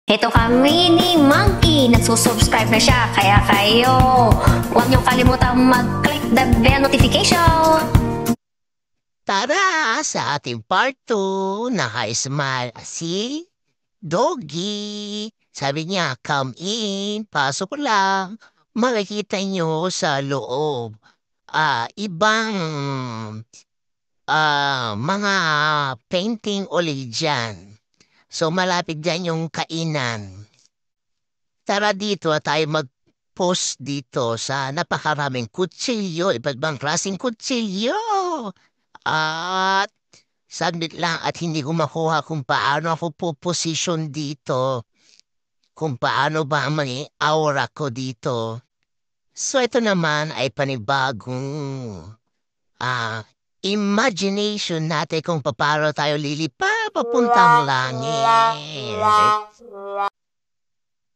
Ito kami ni Monkey, nagsusubscribe na siya, kaya kayo, huwag niyong kalimutang mag-click the bell notification. Tara sa ating part 2, naka-smile si Doggy. Sabi niya, come in, pasok lang. Makikita niyo sa loob, ibang mga painting ulit dyan. So malapit dyan yung kainan. Tara dito at tayo mag-post dito sa napakaraming kutsilyo, iba't ibang klaseng kutsilyo. At saglit lang at hindi ko makuha kung paano ako po-position dito, kung paano ba ang maging aura ko dito. So ito naman ay panibagong imagination natin kung paano tayo lilipad papuntang langit.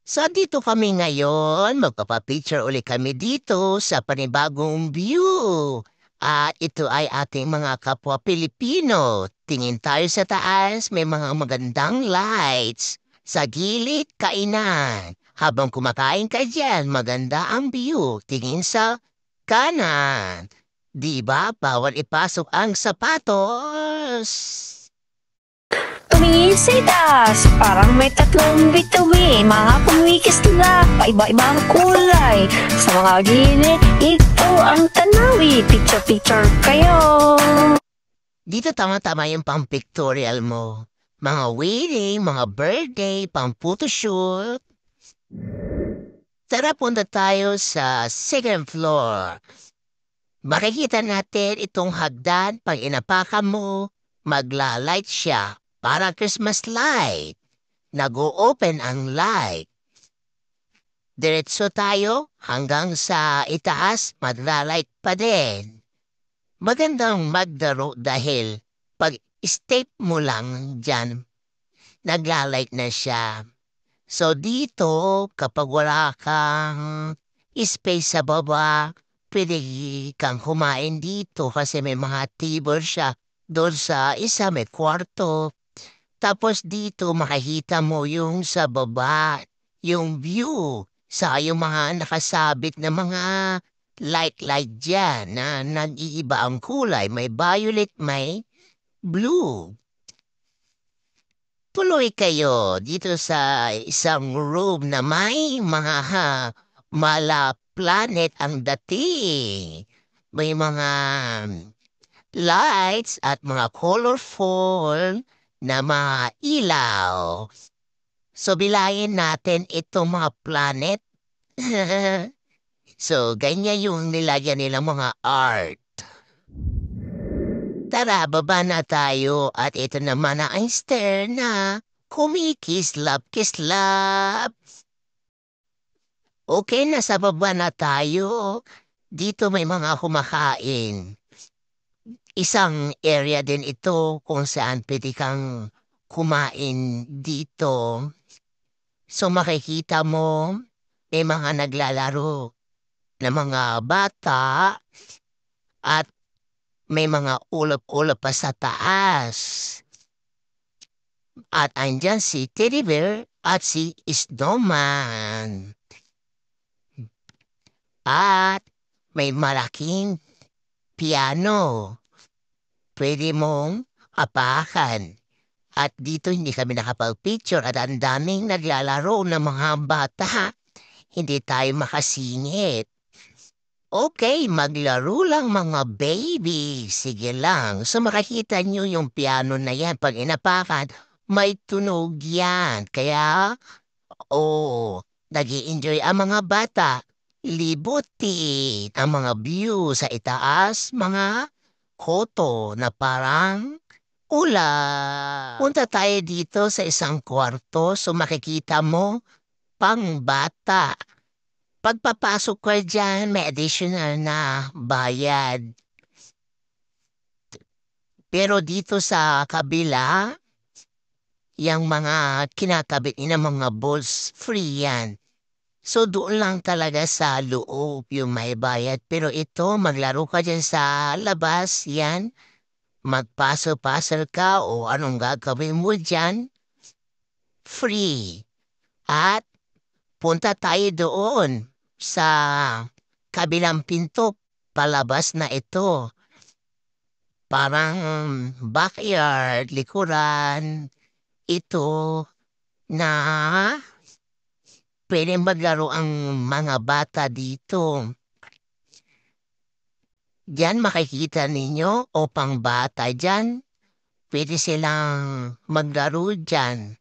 So dito kami ngayon, magpapapicture ulit kami dito sa panibagong view. At ito ay ating mga kapwa Pilipino. Tingin tayo sa taas, may mga magandang lights. Sa gilid, kainan. Habang kumakain ka dyan, maganda ang view. Tingin sa kanan. Diba, bawal ipasok ang sapatos. Tumingin sa itaas, parang may tatlong bituin, mga kumikislap, paiba-ibang kulay. Sa mga gilid, ito ang tanawi, picture-picture kayo. Dito tama-tama yung pang-pictorial mo. Mga wedding, mga birthday, pang-photoshoot. Tara punta tayo sa second floor. Makikita natin itong hagdan, pag inapakan mo, magla-light siya. Para Christmas light. Nag-o-open ang light. Diretso tayo hanggang sa itaas, magla-light pa din. Magandang magdaro dahil pag step mo lang dyan, nagla-light na siya. So dito, kapag wala kang space sa baba, pwede kang kumain dito kasi may mga table siya. Doon sa isa may kwarto. Tapos dito makikita mo yung sa baba, yung view sa yung mga nakasabit na mga light dyan na nag-iiba ang kulay. May violet, may blue. Tuloy kayo dito sa isang room na may mga mala planet ang dating. May mga lights at mga colorful na mga ilaw. So, bilayin natin itong mga planet. So, ganyan yung nilagyan nilang mga art. Tara, baba na tayo at ito naman na ang stair na kumikislap-kislap. Okay, nasa baba na tayo. Dito may mga kumakain. Isang area din ito kung saan pwede kang kumain dito. So makikita mo, may mga naglalaro na mga bata at may mga ulap-ulap pa sa taas. At andyan si Teddy Bear at si Snowman. At may malaking piano. Pwede mong apakan. At dito hindi kami nakapag-picture at ang daming naglalaro ng mga bata. Hindi tayo makasingit. Okay, maglaro lang mga baby. Sige lang. So makikita nyo yung piano na yan. Pag inapakan, may tunog yan. Kaya, nag-i-enjoy ang mga bata. Libutin ang mga view sa itaas, mga koto na parang punta tayo dito sa isang kwarto so makikita mo pangbata. Pagpapasok ko dyan, may additional na bayad. Pero dito sa kabila, yung mga kinakabit ng mga balls, free yan. So doon lang talaga sa loob yung may bayad. Pero ito, maglaro ka dyan sa labas, yan. Magpaso-pasal ka o anong gagawin mo dyan, free. At punta tayo doon sa kabilang pinto, palabas na ito. Parang backyard, likuran, ito na pwede maglaro ang mga bata dito. Diyan makikita ninyo o pang bata diyan. Pwede silang maglaro diyan.